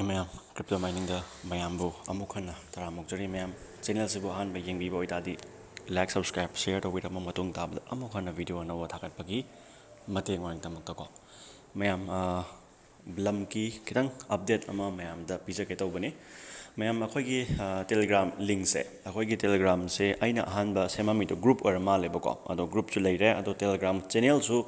ꯃꯌꯥꯝ ꯀ꯭ꯔꯤꯞꯇꯣ ꯃꯥꯏꯅꯤꯡꯗ ꯃꯌꯥꯝꯕꯨ ꯑꯃꯨꯛ ꯍꯟꯅ ꯇꯔꯥꯃꯨꯛꯆꯔꯤ ꯃꯌꯥꯝ ꯆꯦꯅꯦꯜꯁꯤꯕꯨ ꯑꯍꯥꯟꯕ ꯌꯦꯡꯕꯤꯕ ꯑꯣꯏꯇꯥꯔꯗꯤ ꯂꯥꯏꯛ ꯁꯕꯁꯀ꯭ꯔꯥꯏꯕ ꯁꯤꯌꯔ ꯇꯧꯕꯤꯔꯝꯕ ꯃꯇꯨꯡ ꯇꯥꯕꯗ ꯑꯃꯨꯛ ꯍꯟꯅ ꯚꯤꯗꯤꯑꯣ ꯑꯅꯧꯕ ꯊꯥꯒꯠꯄꯒꯤ ꯃꯇꯦꯡ ꯑꯣꯏꯅꯗꯃꯛꯇꯀꯣ ꯃꯌꯥꯝ ꯕ꯭ꯂꯝꯒꯤ ꯈꯤꯇꯪ ꯑꯞꯗꯦꯠ ꯑꯃ ꯃꯌꯥꯝꯗ ꯄꯤꯖꯒꯦ ꯇꯧꯕꯅꯤ ꯃꯌꯥꯝ ꯑꯩꯈꯣꯏꯒꯤ ꯇꯦꯂꯤꯒ꯭ꯔꯥꯝ ꯂꯤꯡꯁꯦ ꯑꯩꯈꯣꯏꯒꯤ ꯇꯦꯂꯤꯒ꯭ꯔꯥꯝꯁꯦ ꯑꯩꯅ ꯑꯍꯥꯟꯕ ꯁꯦꯝꯃꯝꯃꯤꯗꯣ ꯒ꯭ꯔꯨꯞ ꯑꯣꯏꯔ ꯃꯥꯜꯂꯦꯕꯀꯣ ꯑꯗꯣ ꯒ꯭ꯔꯨꯞꯁꯨ ꯂꯩꯔꯦ ꯑꯗꯣ ꯇꯦꯂꯤꯒ꯭ꯔꯥꯝ ꯆꯦꯅꯦꯜꯁꯨ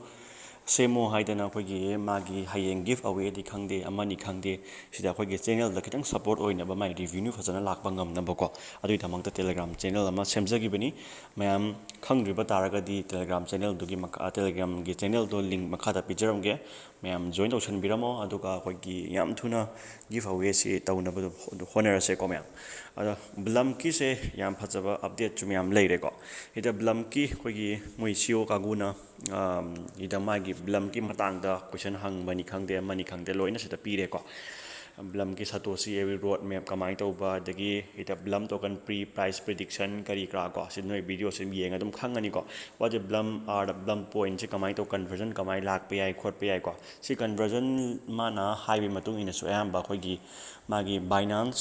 ꯁꯦꯝꯃꯣ ꯍꯥꯏꯗꯅ ꯑꯩꯈꯣꯏꯒꯤ ꯃꯥꯒꯤ ꯍꯌꯦꯡ ꯒꯤꯐ ꯑꯋꯦꯗꯤ ꯈꯪꯗꯦ ꯑꯃꯅꯤ ꯈꯪꯗꯦ ꯁꯤꯗ ꯑꯩꯈꯣꯏꯒꯤ ꯆꯦꯅꯦꯜꯗ ꯈꯤꯇꯪ ꯁꯞꯄꯣꯔꯠ ꯑꯣꯏꯅꯕ ꯃꯥꯏ ꯔꯤꯚ꯭ꯌꯨ ꯐꯖꯅ ꯂꯥꯛꯄ ꯉꯝꯅꯕꯀꯣ ꯑꯗꯨꯒꯤꯗꯃꯛꯇ ꯇꯦꯂꯤꯒ꯭ꯔꯥꯝ ꯆꯦꯅꯦꯜ ꯑꯃ ꯁꯦꯝꯖꯈꯤꯕꯅꯤ ꯃꯌꯥꯝ ꯈꯪꯗ꯭ꯔꯤꯕ ꯇꯥꯔꯒꯗꯤ ꯇꯦꯂꯤꯒ꯭ꯔꯥꯝ ꯆꯦꯅꯦꯜꯗꯨꯒꯤ ꯇꯦꯂꯤꯒ꯭ꯔꯥꯝꯒꯤ ꯆꯦꯅꯦꯜꯗꯣ ꯂꯤꯡ ꯃꯈꯥꯗ ꯄꯤꯖꯔꯝꯒꯦ ꯃꯌꯥꯝ ꯖꯣꯏꯟ ꯇꯧꯁꯟꯕꯤꯔꯝꯃꯣ ꯑꯗꯨꯒ ꯑꯩꯈꯣꯏꯒꯤ ꯌꯥꯝ ꯊꯨꯅ ꯒꯤꯐ ꯑꯋꯦꯁꯤ ꯇꯧꯅꯕ ꯍꯣꯠꯅꯔꯁꯦꯀꯣ ꯃꯌꯥꯝ ꯑꯗꯣ ꯕ꯭ꯂꯝꯀꯤꯁꯦ ꯌꯥꯝ ꯐꯖꯕ ꯑꯞꯗꯦꯠꯁꯨ ꯃꯌꯥꯝ ꯂꯩꯔꯦꯀꯣ ꯁꯤꯗ ꯕ꯭ꯂꯝꯀꯤ ꯑꯩꯈꯣꯏꯒꯤ ꯃꯣꯏ ꯁꯤꯑꯣ ꯀꯥꯡꯕꯨꯅ ꯁꯤꯗ ꯃꯥꯒꯤ ꯕ꯭ꯂꯝꯒꯤ ꯃꯇꯥꯡꯗ ꯀꯣꯏꯁꯟ ꯍꯪꯕꯅꯤ ꯈꯪꯗꯦ ꯑꯃꯅꯤ ꯈꯪꯗꯦ ꯂꯣꯏꯅ ꯁꯤꯗ ꯄꯤꯔꯦꯀꯣ ꯕ꯭ꯂꯝꯒꯤ ꯁꯇꯣꯁꯤ ꯑꯦꯋꯤ ꯔꯣꯗ ꯃꯦꯞ ꯀꯃꯥꯏꯅ ꯇꯧꯕ ꯑꯗꯒꯤ ꯁꯤꯗ ꯕ꯭ꯂꯝ ꯇꯣꯀꯟ ꯄ꯭ꯔꯥꯏꯁ ꯄ꯭ꯔꯤꯗꯤꯛꯁꯟ ꯀꯔꯤ ꯀꯔꯥ ꯀꯣ ꯁꯤ ꯅꯣꯏ ꯚꯤꯗꯤꯑꯣꯁꯤ ꯌꯦꯡꯉ ꯑꯗꯨꯝ ꯈꯪꯉꯅꯤꯀꯣ ꯋꯥꯠ ꯕ꯭ꯂꯝ ꯑꯥꯔ ꯕ꯭ꯂꯝ ꯄꯣꯏꯟꯁꯦ ꯀꯃꯥꯏꯅ ꯇꯧ ꯀꯟꯚꯔꯖꯟ ꯀꯃꯥꯏꯅ ꯂꯥꯛꯄ ꯌꯥꯏ ꯈꯣꯠꯄ ꯌꯥꯏꯀꯣ ꯁꯤ ꯀꯟꯚꯔꯖꯟ ꯃꯥꯅ ꯍꯥꯏꯕꯒꯤ ꯃꯇꯨꯡ ꯏꯟꯅꯁꯨ ꯑꯌꯥꯝꯕ ꯑꯩꯈꯣꯏꯒꯤ ꯃꯥꯒꯤ ꯕꯥꯏꯅꯥꯟꯁ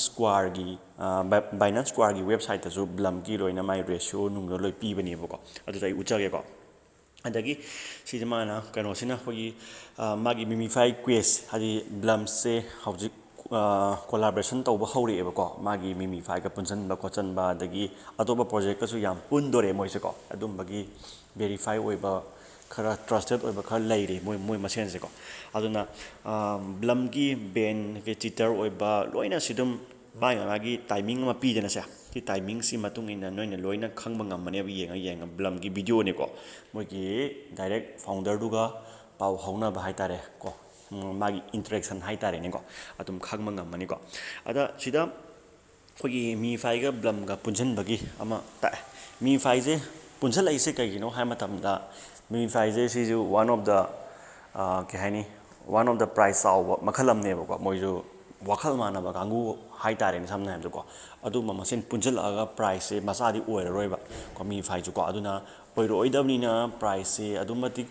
ꯁ꯭ꯀ꯭ꯋꯥꯔꯒꯤ ꯋꯦꯕꯁꯥꯏꯠꯇꯁꯨ ꯕ꯭ꯂꯝꯒꯤ ꯂꯣꯏꯅ ꯃꯥꯏ ꯔꯦꯁꯤꯌꯣ ꯅꯨꯡꯗꯣ ꯂꯣꯏ ꯄꯤꯕꯅꯦꯕꯀꯣ ꯑꯗꯨꯗ ꯑꯩ ꯎꯠꯆꯒꯦꯀꯣ ꯑꯗꯒꯤ ꯁꯤꯁꯦ ꯃꯥꯅ ꯀꯩꯅꯣꯁꯤꯅ ꯑꯩꯈꯣꯏꯒꯤ ꯃꯥꯒꯤ ꯃꯤꯃꯤꯐꯥꯏ ꯀ꯭ꯋꯦꯁ ꯍꯥꯏꯗꯤ ꯕ꯭ꯂꯝꯁꯦ ꯍꯧꯖꯤꯛ ꯀꯣꯂꯥꯕꯔꯦꯁꯟ ꯇꯧꯕ ꯍꯧꯔꯛꯑꯦꯕꯀꯣ ꯃꯥꯒꯤ ꯃꯤꯃꯤꯐꯥꯏꯒ ꯄꯨꯟꯁꯤꯟꯕ ꯈꯣꯠꯆꯟꯕ ꯑꯗꯒꯤ ꯑꯇꯣꯞꯄ ꯄ꯭ꯔꯣꯖꯦꯛꯀꯁꯨ ꯌꯥꯝ ꯄꯨꯟꯗꯣꯔꯦ ꯃꯣꯏꯁꯦꯀꯣ ꯑꯗꯨꯝꯕꯒꯤ ꯚꯦꯔꯤꯐꯥꯏ ꯑꯣꯏꯕ ꯈꯔ ꯇ꯭ꯔꯁꯇꯦꯠ ꯑꯣꯏꯕ ꯈꯔ ꯂꯩꯔꯤ ꯃꯣꯏ ꯃꯁꯦꯟꯁꯦꯀꯣ ꯑꯗꯨꯅ ꯕ꯭ꯂꯝꯒꯤ ꯕꯦꯟꯒꯤ ꯆꯤꯇꯔ ꯑꯣꯏꯕ ꯂꯣꯏꯅ ꯁꯤ ꯑꯗꯨꯝ ꯃꯥꯒꯤ ꯇꯥꯏꯃꯤꯡ ꯑꯃ ꯄꯤꯗꯅꯁꯦ ꯁꯤ ꯇꯥꯏꯃꯤꯡꯁꯤ ꯃꯇꯨꯡ ꯏꯟꯅ ꯅꯣꯏꯅ ꯂꯣꯏꯅ ꯈꯪꯕ ꯉꯝꯃꯅꯦꯕ ꯌꯦꯡꯉ ꯕ꯭ꯂꯝꯒꯤ ꯚꯤꯗꯤꯑꯣꯅꯤꯀꯣ ꯃꯣꯏꯒꯤ ꯗꯥꯏꯔꯦꯛ ꯐꯥꯎꯟꯗꯔꯗꯨꯒ ꯄꯥꯎ ꯐꯥꯎꯅꯕ ꯍꯥꯏꯇꯥꯔꯦ ꯀꯣ ꯃꯥꯒꯤ ꯏꯟꯇꯔꯦꯛꯁꯟ ꯍꯥꯏꯇꯥꯔꯦꯅꯦꯀꯣ ꯑꯗꯨꯝ ꯈꯪꯕ ꯉꯝꯃꯅꯤꯀꯣ ꯑꯗ ꯁꯤꯗ ꯑꯩꯈꯣꯏꯒꯤ ꯃꯤꯐꯥꯏꯒ ꯕ꯭ꯂꯝꯒ ꯄꯨꯟꯁꯤꯟꯕꯒꯤ ꯑꯃ ꯇꯥꯛꯑꯦ ꯃꯤꯐꯥꯏꯁꯦ ꯄꯨꯟꯁꯤꯜꯂꯛꯏꯁꯦ ꯀꯩꯒꯤꯅꯣ ꯍꯥꯏꯕ ꯃꯇꯝꯗ ꯃꯤꯐꯥꯏꯁꯦ ꯁꯤꯁꯨ ꯋꯥꯟ ꯑꯣꯐ ꯗ ꯀꯩ ꯍꯥꯏꯅꯤ ꯋꯥꯟ ꯑꯣꯐ ꯗ ꯄ꯭ꯔꯥꯏꯖ ꯆꯥꯎꯕ ꯃꯈꯜ ꯑꯃꯅꯦꯕꯀꯣ ꯃꯣꯏꯁꯨ ꯋꯥꯈꯜ ꯃꯥꯟꯅꯕ ꯀꯥꯡꯕꯨ ꯍꯥꯏꯇꯥꯔꯦꯅꯦ ꯁꯝꯅ ꯍꯥꯏꯔꯕꯗꯀꯣ ꯑꯗꯨꯝꯕ ꯃꯁꯦꯟ ꯄꯨꯟꯁꯤꯜꯂꯛꯑꯒ ꯄ꯭ꯔꯥꯏꯖꯁꯦ ꯃꯆꯥꯗꯤ ꯑꯣꯏꯔꯔꯣꯏꯕ ꯀꯣ ꯃꯤꯐꯥꯏꯁꯨꯀꯣ ꯑꯗꯨꯅ ꯑꯣꯏꯔꯛꯑꯣꯏꯗꯕꯅꯤꯅ ꯄ꯭ꯔꯥꯏꯖꯁꯦ ꯑꯗꯨꯛ ꯃꯇꯤꯛ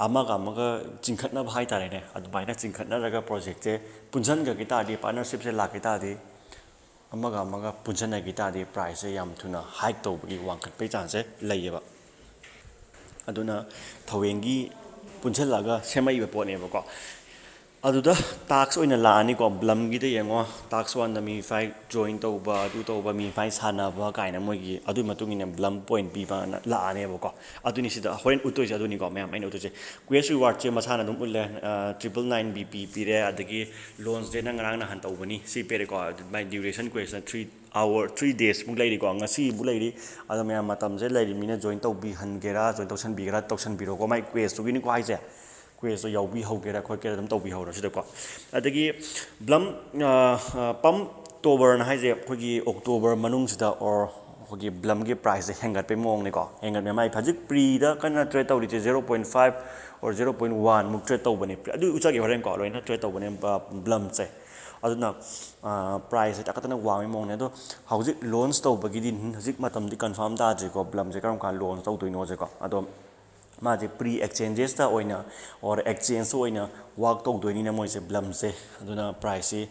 ꯑꯃꯒ ꯆꯤꯡꯈꯠꯅꯕ ꯍꯥꯏꯇꯥꯔꯦꯅꯦ ꯑꯗꯨꯃꯥꯏꯅ ꯆꯤꯡꯈꯠꯅꯔꯒ ꯄ꯭ꯔꯣꯖꯦꯛꯁꯦ ꯄꯨꯟꯁꯤꯟꯈ꯭ꯔꯒ ꯇꯥꯔꯗꯤ ꯄꯥꯔꯠꯅꯔꯁꯤꯞꯁꯦ ꯂꯥꯛꯈꯤ ꯇꯥꯔꯗꯤ ꯑꯃꯒ ꯄꯨꯟꯁꯤꯟꯅꯈꯤ ꯇꯥꯔꯗꯤ ꯄ꯭ꯔꯥꯏꯖꯁꯦ ꯌꯥꯝ ꯊꯨꯅ ꯍꯥꯏꯛ ꯇꯧꯕꯒꯤ ꯋꯥꯡꯈꯠꯄꯒꯤ ꯆꯥꯟꯁꯁꯦ ꯂꯩꯌꯦꯕ ꯑꯗꯨꯅ ꯊꯧꯑꯣꯏꯡꯒꯤ ꯄꯨꯟꯁꯤꯜꯂꯒ ꯁꯦꯝꯃꯛꯏꯕ ꯄꯣꯠꯅꯦꯕꯀꯣ ꯑꯗꯨꯗ ꯇꯥꯛꯁ ꯑꯣꯏꯅ ꯂꯥꯛꯑꯅꯤꯀꯣ ꯕ꯭ꯂꯝꯒꯤꯗ ꯌꯦꯡꯉꯣ ꯇꯥꯛꯁ ꯋꯥꯟꯗ ꯃꯤꯐꯥꯏ ꯖꯣꯏꯟ ꯇꯧꯕ ꯑꯗꯨ ꯇꯧꯕ ꯃꯤꯐꯥꯏ ꯁꯥꯟꯅꯕ ꯀꯥꯏꯅ ꯃꯣꯏꯒꯤ ꯑꯗꯨꯒꯤ ꯃꯇꯨꯡ ꯏꯟꯅ ꯕ꯭ꯂꯝ ꯄꯣꯏꯟ ꯄꯤꯕꯅ ꯂꯥꯛꯑꯅꯦꯕꯀꯣ ꯑꯗꯨꯅꯤ ꯁꯤꯗ ꯍꯣꯔꯦꯟ ꯎꯠꯇꯣꯏꯁꯦ ꯑꯗꯨꯅꯤꯀꯣ ꯃꯌꯥꯝ ꯑꯩꯅ ꯎꯠꯇꯣꯏꯁꯦ ꯀ꯭ꯋꯦꯁ ꯔꯤꯋꯥꯔꯗꯁꯦ ꯃꯁꯥꯅ ꯑꯗꯨꯝ ꯎꯠꯂꯦ 999 BP ꯄꯤꯔꯦ ꯑꯗꯒꯤ ꯂꯣꯟꯁ ꯗꯦꯠꯅ ꯉꯔꯥꯡ ꯅꯍꯥꯟ ꯇꯧꯕꯅꯤ ꯁꯤ ꯄꯤꯔꯦꯀꯣ ꯃꯥꯏ ꯗ꯭ꯌꯨꯔꯦꯁꯟ ꯀ꯭ꯋꯦꯁꯅ 3 ꯗꯦꯖꯃꯨꯛ ꯂꯩꯔꯤꯀꯣ ꯉꯁꯤꯃꯨꯛ ꯂꯩꯔꯤ ꯑꯗꯣ ꯃꯌꯥꯝ ꯃꯇꯝꯁꯦ ꯂꯩꯔꯤꯃꯤꯅ ꯖꯣꯏꯟ ꯇꯧꯕꯤꯍꯟꯒꯦꯔꯥ ꯖꯣꯏꯟ ꯇꯧꯁꯟꯕꯤꯒꯦꯔꯥ ꯇꯧꯁꯟꯕꯤꯔꯣꯀꯣ ꯃꯥꯏ ꯀ꯭ꯋꯦꯁꯇꯨꯒꯤꯅꯤꯀꯣ ꯍꯥꯏꯁꯦ ꯀ꯭ꯋꯦꯁꯇꯣ ꯌꯥꯎꯕꯤꯍꯧꯒꯦꯔꯥ ꯈꯣꯠꯀꯦꯔꯥ ꯑꯗꯨꯝ ꯇꯧꯕꯤꯍꯧꯔꯣ ꯁꯤꯗꯀꯣ ꯑꯗꯒꯤ ꯕ꯭ꯂꯝ ꯄꯝ ꯇꯣꯕꯔꯅ ꯍꯥꯏꯁꯦ ꯑꯩꯈꯣꯏꯒꯤ ꯑꯣꯛꯇꯣꯕꯔ ꯃꯅꯨꯡꯁꯤꯗ ꯑꯣꯔ ꯑꯩꯈꯣꯏꯒꯤ ꯕ꯭ꯂꯝꯒꯤ ꯄ꯭ꯔꯥꯏꯁꯁꯦ ꯍꯦꯟꯒꯠꯄꯩ ꯃꯑꯣꯡꯅꯤꯀꯣ ꯍꯦꯟꯒꯠꯄ ꯃꯥꯏ ꯍꯧꯖꯤꯛ ꯄ꯭ꯔꯤꯗ ꯀꯟꯅ ꯇ꯭ꯔꯦꯠ ꯇꯧꯔꯤꯁꯦ 0.5 ꯑꯣꯔ 0.1 ꯃꯨꯛ ꯇ꯭ꯔꯦꯠ ꯇꯧꯕꯅꯦ ꯑꯗꯨ ꯎꯠꯆꯒꯦ ꯍꯣꯔꯦꯟꯀꯣ ꯂꯣꯏꯅ ꯇ꯭ꯔꯦꯠ ꯇꯧꯕꯅꯦ ꯕ꯭ꯂꯝꯁꯦ ꯑꯗꯨꯅ ꯄ꯭ꯔꯥꯏꯁꯁꯦ ꯇꯥꯈꯠꯇꯅ ꯋꯥꯡꯕꯩ ꯃꯑꯣꯡꯅꯦ ꯑꯗꯣ ꯍꯧꯖꯤꯛ ꯂꯣꯟꯁ ꯇꯧꯕꯒꯤꯗꯤ ꯍꯧꯖꯤꯛ ꯃꯇꯝꯗꯤ ꯀꯟꯐꯥꯔꯝ ꯇꯥꯗ꯭ꯔꯤꯀꯣ ꯕ꯭ꯂꯝꯁꯦ ꯀꯔꯝ ꯀꯥꯟꯗ ꯂꯣꯟꯁ ꯇꯧꯗꯣꯏꯅꯣꯁꯦꯀꯣ ꯑꯗꯣ ꯃꯥꯁꯦ ꯄ꯭ꯔꯤ ꯑꯦꯛꯆꯦꯟꯖꯦꯁꯇ ꯑꯣꯏꯅ ꯑꯣꯔ ꯑꯦꯛꯆꯦꯟꯖꯇ ꯑꯣꯏꯅ ꯋꯥꯛ ꯇꯧꯗꯣꯏꯅꯤꯅ ꯃꯣꯏꯁꯦ ꯕ꯭ꯂꯝꯁꯦ ꯑꯗꯨꯅ ꯄ꯭ꯔꯥꯏꯁꯁꯤ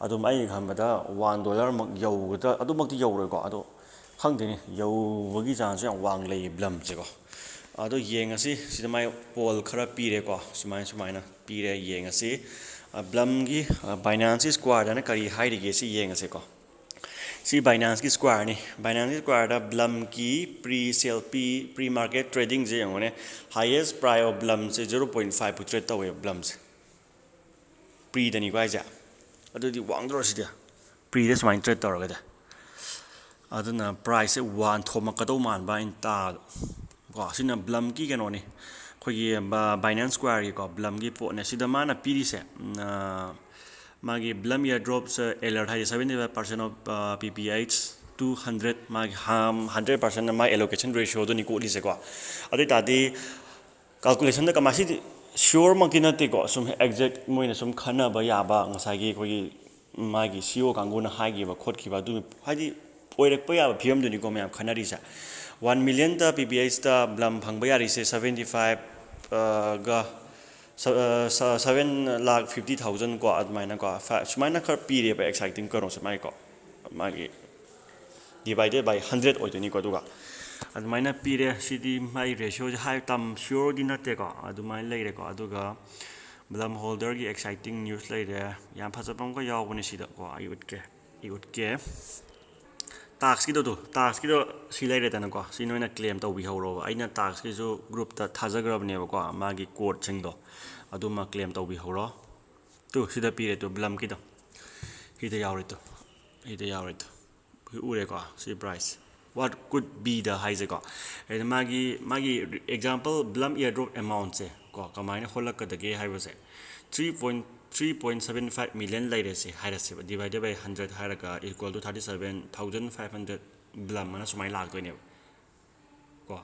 ꯑꯗꯨꯝ ꯑꯩꯅ ꯈꯟꯕꯗ $1 ꯌꯧꯒꯗ꯭ꯔꯥ ꯑꯗꯨꯃꯛꯇꯤ ꯌꯧꯔꯣꯏꯀꯣ ꯑꯗꯣ ꯈꯪꯗꯦꯅꯦ ꯌꯧꯕꯒꯤ ꯆꯥꯟꯁꯁꯨ ꯌꯥꯝ ꯋꯥꯡ ꯂꯩꯌꯦ ꯕ꯭ꯂꯝꯁꯦꯀꯣ ꯑꯗꯣ ꯌꯦꯡꯉꯁꯤ ꯁꯤꯗ ꯃꯥꯏ ꯄꯣꯜ ꯈꯔ ꯄꯤꯔꯦꯀꯣ ꯁꯨꯃꯥꯏꯅ ꯄꯤꯔꯦ ꯌꯦꯡꯉꯁꯤ ꯕ꯭ꯂꯝꯒꯤ ꯕꯥꯏꯅꯥꯟꯁꯀꯤ ꯁ꯭ꯀ꯭ꯋꯥꯔꯗꯅ ꯀꯔꯤ ꯍꯥꯏꯔꯤꯒꯦ ꯁꯤ ꯌꯦꯡꯉꯁꯤꯀꯣ ꯁꯤ ꯕꯥꯏꯅꯥꯟꯁꯀꯤ ꯁ꯭ꯀ꯭ꯋꯥꯔꯅꯤ ꯕꯥꯏꯅꯥꯟꯁꯀꯤ ꯁ꯭ꯀ꯭ꯋꯥꯔꯗ ꯕ꯭ꯂꯝꯒꯤ ꯄ꯭ꯔꯤ ꯃꯥꯔꯀꯦꯠ ꯇ꯭ꯔꯦꯗꯤꯡꯁꯦ ꯌꯦꯡꯉꯣꯅꯦ ꯍꯥꯏꯌꯦꯁ ꯄ꯭ꯔꯥꯏꯁ ꯑꯣꯐ ꯕ꯭ꯂꯝꯁꯦ 0.5 ꯐꯨ ꯇ꯭ꯔꯦꯠ ꯇꯧꯋꯦꯕ ꯕ꯭ꯂꯝꯁꯦ ꯄ꯭ꯔꯤꯗꯅꯤꯀꯣ ꯍꯥꯏꯁꯦ ꯑꯗꯨꯗꯤ ꯋꯥꯡꯗ꯭ꯔꯣ ꯁꯤꯗꯤ ꯄ꯭ꯔꯤꯗ ꯁꯨꯃꯥꯏꯅ ꯇ꯭ꯔꯦꯠ ꯇꯧꯔꯒꯗꯤ ꯑꯗꯨꯅ ꯄ꯭ꯔꯥꯏꯁꯁꯦ ꯊꯣꯝꯃꯛꯀꯗꯧ ꯃꯥꯟꯕ ꯑꯩꯅ ꯇꯥꯕꯗ ꯀꯣ ꯁꯤꯅ ꯕ꯭ꯂꯝꯒꯤ ꯀꯩꯅꯣꯅꯤ ꯑꯩꯈꯣꯏꯒꯤ ꯕꯥꯏꯅꯥꯟꯁ ꯁ꯭ꯀ꯭ꯋꯥꯔꯒꯤꯀꯣ ꯕ꯭ꯂꯝꯒꯤ ꯄꯣꯠꯅꯦ ꯁꯤꯗ ꯃꯥꯅ ꯄꯤꯔꯤꯁꯦ ꯃꯥꯒꯤ ꯕ꯭ꯂꯝ ꯏꯌꯔꯗ꯭ꯔꯣꯞꯁ ꯑꯦꯂꯔꯠ ꯍꯥꯏꯗꯤ 75% ꯑꯣꯐ PPH 200 ꯃꯥꯒꯤ 100% ꯃꯥꯒꯤ ꯑꯦꯂꯣꯀꯦꯁꯟ ꯔꯦꯁꯤꯌꯣꯗꯨꯅꯤ ꯀꯣꯠꯂꯤꯁꯦꯀꯣ ꯑꯗꯨ ꯑꯣꯏꯇꯥꯔꯗꯤ ꯀꯥꯜꯀꯨꯂꯦꯁꯟꯗ ꯀꯃꯥꯏꯅ ꯁꯤꯌꯣꯔꯃꯛꯇꯤ ꯅꯠꯇꯦꯀꯣ ꯁꯨꯝ ꯑꯦꯛꯖꯦꯛ ꯃꯣꯏꯅ ꯁꯨꯝ ꯈꯟꯅꯕ ꯌꯥꯕ ꯉꯁꯥꯏꯒꯤ ꯑꯩꯈꯣꯏꯒꯤ ꯃꯥꯒꯤ CEO ꯀꯥꯡꯕꯨꯅ ꯍꯥꯏꯈꯤꯕ ꯈꯣꯠꯈꯤꯕ ꯑꯗꯨ ꯍꯥꯏꯗꯤ ꯑꯣꯏꯔꯛꯄ ꯌꯥꯕ ꯐꯤꯕꯝꯗꯨꯅꯤꯀꯣ ꯃꯌꯥꯝ ꯈꯟꯅꯔꯤꯁꯦ 1 ꯃꯤꯂꯤꯌꯟꯗ PPHꯇ ꯕ꯭ꯂꯝ ꯐꯪꯕ ꯌꯥꯔꯤꯁꯦ 75 ꯒ 7,50,000 ko admaina ko sumaina khar pire ba exciting karo sumai ko magi divided by 100 oidoni ko duga admaina pire sidi mai ratio high tam sure di nate ko adumai leire ko aduga Blum holder gi exciting news leire yam phajapam ko yawbani sida ko I utke tax ki do tax ki do si leire tan ko si noina claim to bi horo aina tax ki jo group ta thajagrab ne ko magi code ching do aduma claim to bi horo tu sida pire to Blum ki do hida yawri to ure ko si price what could be the high ko magi example Blum airdrop amount se ko kamaina holak ka dage hai base 3.75 million laire se hairase divided by 100 hairaka equal to 37,500 Blum mana sumai lak toine ko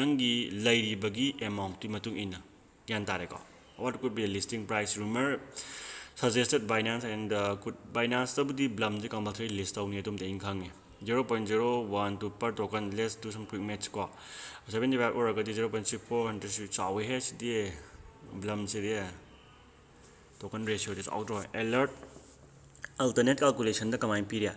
nangi lairi bagi amount ti matung ina yan tare ko what could be the listing price rumor suggested Binance and could Binance tabudi Blum the compulsory list tawni tum te inkhang 0.012 per token. Let's do some quick maths ko 75 or 0.6400 chawe has the Blum se the token ratio is out alert alternate calculation the command period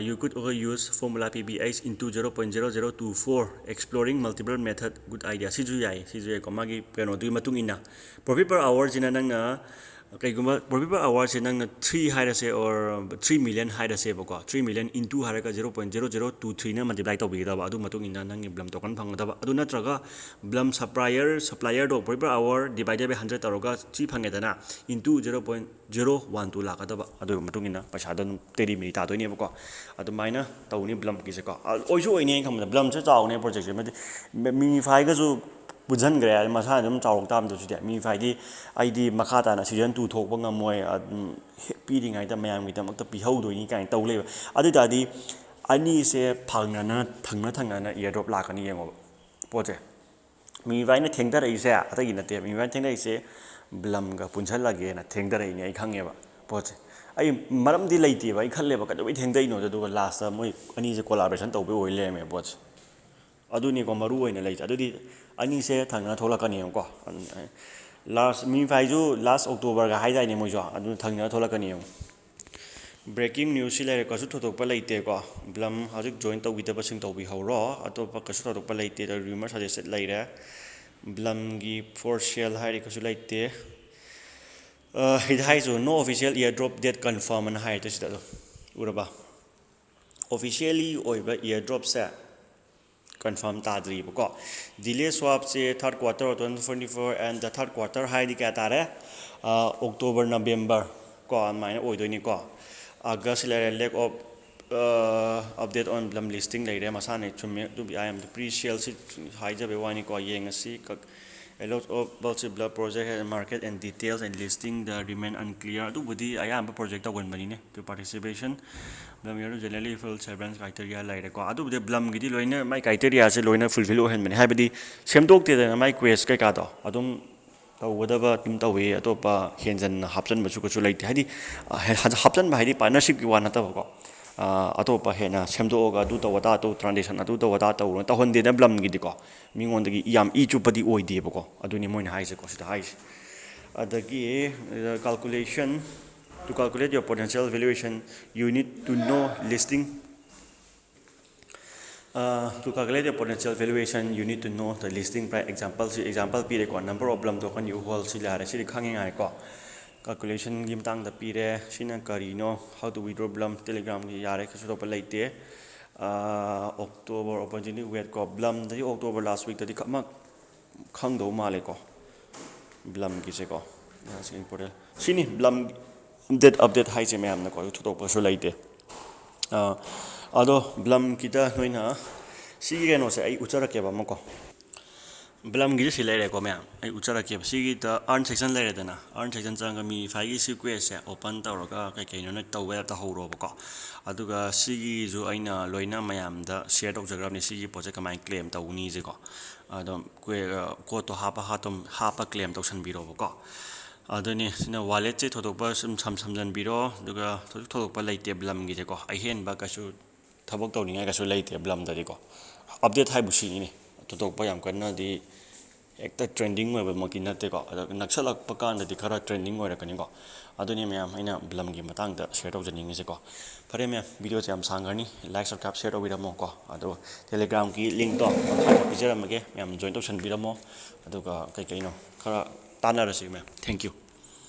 you could also use formula PBH into 0.0024 exploring multiple method good idea CGI ko magi peno du matung ina profit per hour jina nang na profit per hour se nang na 3 hairase or 3 million hairase bako 3 million into haraka 0.0023 na multiply to bi da ba adu matung ina nang Blum token phang da ba adu natraga Blum supplier do profit per hour divided by 100 taroga 3 phange dana into 0.012 lakha da ba adu matung ina paisa da 30 minute ta doini bako adu maina tawni Blum ki se ko oisu oine kham da Blum se chaw ne project se MemeFi ga ju bujan gre masa dum chawrok tam du sidi MemeFi di id mkhda na season 2 thok banga moy pi ri ngai da mayam gi tamak ta pi hau do ni kai taw le adu da di ani se phangna thangna airdrop lakani yengo poje MemeFi na thengda rai se ata gi nate MemeFi thengda rai se Blum ga punchal lage na thengda rai ni ai khange ba poje ai maram di leiti ba I khalle ba ka doi thengdai no du last moi ani se collaboration taw be oi le me poje adu ni ko maru oina lei adu di ani se thangna tholakani ko last MemeFi ju last October ga haidai ni moi jo adu thangna tholakani breaking news si lere ko su thotok pa leite ko Blum hajik join taw gi da basing taw bi hawro atopa ka su thotok pa leite da rumor suggested leire Blum gi for sale hai ko su leite hidai jo no official airdrop date confirm an hai ta sida do uraba officially oiba airdrop se confirm tadri ko delay swap se third quarter of 2024 and the third quarter high di ka tare October November ko maina oidoi ni ko August lack of update on Blum listing leire masane chumme to be I am the pre-sale high jabe wani ko yengasi a lot of Blum project market and details and listing the remain unclear to budi I am project to gon bani ne to participation Blum you generally full severance criteria leire ko adu budi Blum gi di loina my criteria se loina fulfill o hen bani habidi semdok te na my quest kai ka to adum tawdaba tim tawi atopa henjan hapjan bachu ko chu leite hadi hapjan ba hadi partnership ki wana ta ko atopa hena semdo ga du tawada to transition adu tawada to ta honde na Blum gi di ko mingon dagi yam I chupadi oide bako aduni moina haise ko sida haise adagi calculation to calculate your potential valuation you need to know listing to calculate your potential valuation you need to know the listing price example pire ko number of Blum token you hold sila ra siri khangeng ai ko calculation gi mtang da pire sina karino how to withdraw Blum telegram gi yare ko so pa leite October opportunity wait ko Blum da October last week da khama khang do male ko Blum gi se ko that's important sini Blum update hai se me amna ko to pa so leite ado Blum kita noina si ge no se ai uchara ke ba mako Blum gi si leire ko me ai uchara ke si gi ta earn section leire dana earn section chang ga MemeFi gi sequence se open tawra ka kai no na taw ta horo ba ko aduga si gi ju aina loina mayam da share dok jagram ni si gi project kamai claim tawni je ko adom ko to hapa claim tawsan biro ba ko adoni sina wallet che thodok ba samjan biro duga thodok pa leite Blum gi je ko ai hen ba ka su thabok tawni ga su leite Blum da ko update hai bu si ni thodok ba yam kan na di ꯍꯦꯛꯇ trending ꯑꯣꯏꯕꯃꯛꯇꯤ ꯅꯠꯇꯦꯀꯣ ꯑꯗꯣ ꯅꯛꯁꯜꯂꯛꯄ ꯀꯥꯟꯗꯗꯤ ꯈꯔ trending ꯑꯣꯏꯔꯛꯀꯅꯤꯀꯣ ꯑꯗꯨꯅꯤ ꯃꯌꯥꯝ ꯑꯩꯅ ꯕ꯭ꯂꯝꯒꯤ ꯃꯇꯥꯡꯗ share ꯇꯧꯖꯅꯤꯡꯉꯤꯁꯦꯀꯣ ꯐꯔꯦ ꯃꯌꯥꯝ ꯚꯤꯗꯤꯑꯣꯁꯦ ꯌꯥꯝ ꯁꯥꯡꯈ꯭ꯔꯅꯤ ꯂꯥꯏꯛ ꯁꯕꯁꯀ꯭ꯔꯥꯏꯕ ꯁꯦꯌꯔ ꯇꯧꯕꯤꯔꯝꯃꯣꯀꯣ ꯑꯗꯣ ꯇꯦꯂꯤꯒ꯭ꯔꯥꯝꯒꯤ ꯂꯤꯡꯛꯇꯣ ꯃꯈꯥꯗ ꯄꯤꯖꯔꯝꯃꯒꯦ ꯃꯌꯥꯝ ꯖꯣꯏꯟ ꯇꯧꯁꯟꯕꯤꯔꯝꯃꯣ ꯑꯗꯨꯒ ꯀꯩꯀꯩꯅꯣ ꯈꯔ ꯇꯥꯟꯅꯔꯁꯤ ꯃꯌꯥꯝ ꯊꯦꯡꯛ ꯌꯨ